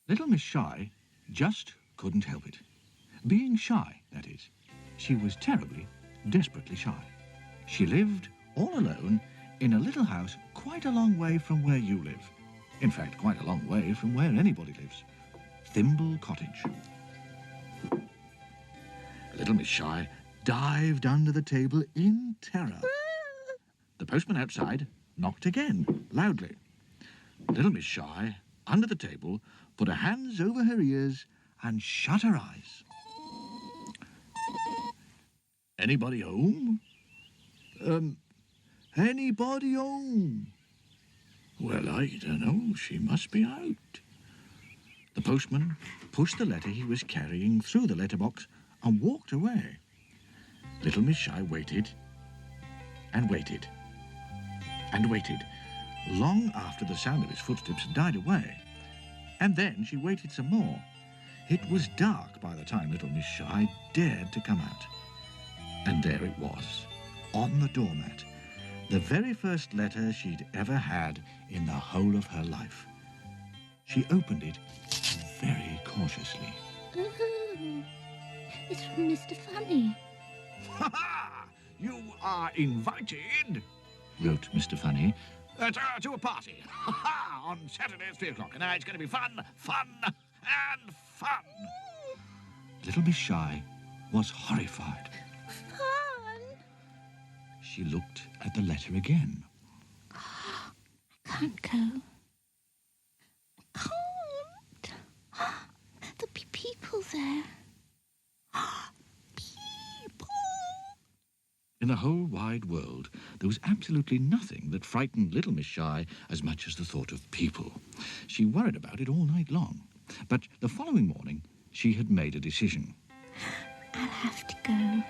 Little Miss Shy just couldn't help it. Being shy, that is. She was terribly, desperately shy. She lived all alone in a little house quite a long way from where you live. In fact, quite a long way from where anybody lives. Thimble Cottage. Little Miss Shy dived under the table in terror. The postman outside knocked again, loudly. Little Miss Shy, under the table, put her hands over her ears and shut her eyes. Anybody home? Anybody home? Well, I don't know. She must be out. The postman pushed the letter he was carrying through the letterbox and walked away. Little Miss Shy waited and waited and waited, long after the sound of his footsteps had died away. And then she waited some more. It was dark by the time Little Miss Shy dared to come out. And there it was, on the doormat, the very first letter she'd ever had in the whole of her life. She opened it very cautiously. Ooh, it's from Mr. Funny. Ha ha! You are invited, wrote Mr. Funny, to a party. Ha ha! On Saturday at 3 o'clock. And it's going to be fun, fun, and fun. Little Miss Shy was horrified. Fun? She looked at the letter again. I can't go. I can't. There'll be people there. People! In the whole wide world, there was absolutely nothing that frightened Little Miss Shy as much as the thought of people. She worried about it all night long. But the following morning, she had made a decision. I'll have to go.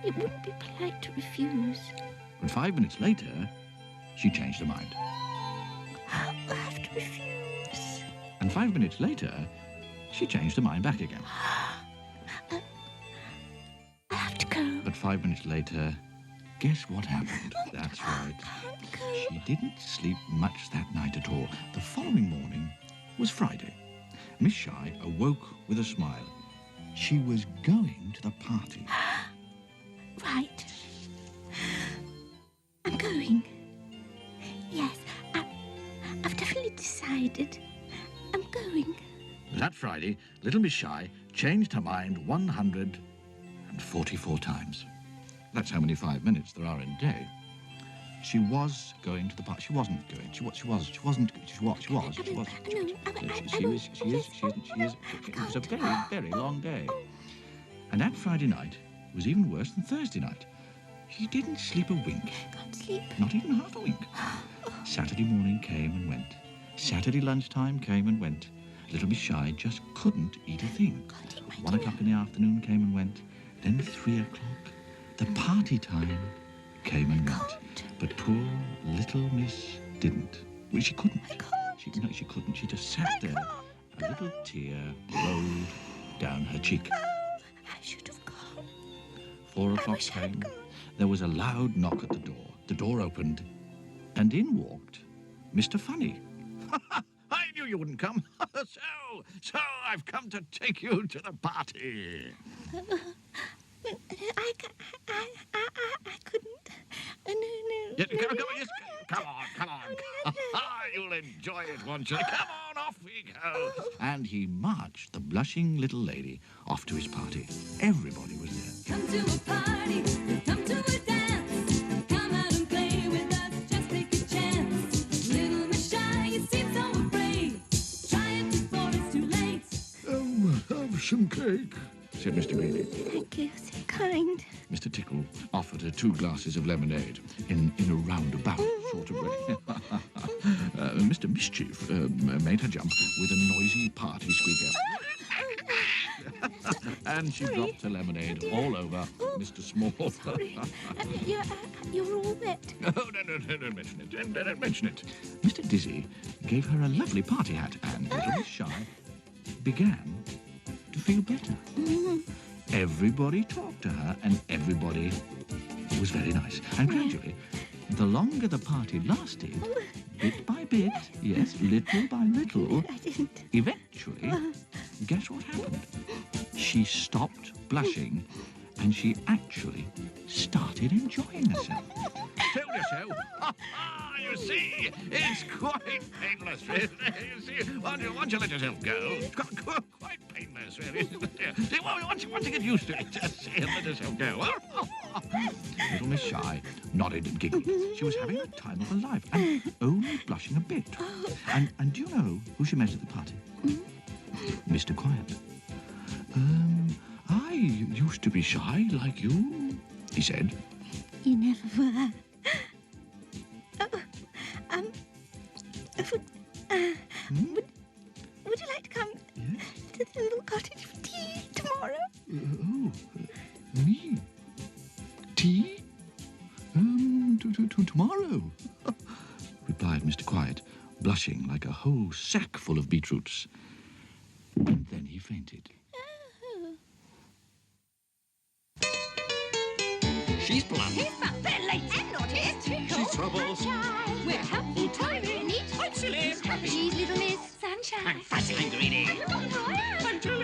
It wouldn't be polite to refuse. And 5 minutes later, she changed her mind. I'll have to refuse. And 5 minutes later, she changed her mind back again. I'll have to go. But 5 minutes later, guess what happened? That's right. Can't go. She didn't sleep much that night at all. The following morning was Friday. Miss Shy awoke with a smile. She was going to the party. Right. I'm going. Yes, I've definitely decided. I'm going. That Friday, Little Miss Shy changed her mind 144 times. That's how many 5 minutes there are in a day. She was going to the party. She wasn't going. She was. It was a very, very long day. And that Friday night was even worse than Thursday night. She didn't sleep a wink. Can't sleep. Not even half a wink. Saturday morning came and went. Saturday lunchtime came and went. Little Miss Shy just couldn't eat a thing. 1 o'clock in the afternoon came and went. Then 3 o'clock. The party time came and went. But poor little Miss didn't. Well, she couldn't. She couldn't. She just sat there. A little tear rolled down her cheek. I should have gone. 4 o'clock came. There was a loud knock at the door. The door opened, and in walked Mr. Funny. I knew you wouldn't come. So I've come to take you to the party. I couldn't. No. Come on. You'll enjoy it, won't you? Come on, off we go. And he marched the blushing little lady off to his party. Everybody was there. Come to a party, come to a dance. Come out and play with us, just take a chance. Little Miss Shy, you seem so afraid. Try it before it's too late. Oh, have some cake, said Mr. Bailey. Thank you, so kind. Mr. Tickle offered her 2 glasses of lemonade in a roundabout sort of way. Mr. Mischief made her jump with a noisy party squeaker. And she dropped her lemonade all over Mr. Small. You're all wet. Oh, no, don't mention it. Don't mention it. Mr. Dizzy gave her a lovely party hat, and Little Miss Shy began to feel better. Everybody talked to her, and everybody was very nice. And gradually, the longer the party lasted, bit by bit, yes, little by little, I didn't. eventually, guess what happened? She stopped blushing and she actually started enjoying herself. Told you so. You see, it's quite painless, really. You see, once you let yourself go, it's quite painless, really. See, well, once you get used to it, just see, and let yourself go. Little Miss Shy nodded and giggled. She was having the time of her life and only blushing a bit. And do you know who she met at the party? Mr. Quiet. I used to be shy like you, he said. You never were. Would you like to come to the little cottage for tea tomorrow? Me? Tea? Tomorrow? Replied Mr. Quiet, blushing like a whole sack full of beetroots. And then he fainted. She's blunt. They're late and naughty. She's troubles. We're helpful, tiny, neat. Quite silly. She's little Miss Sunshine. I'm fascinating, greedy. Look, Roy. I'm too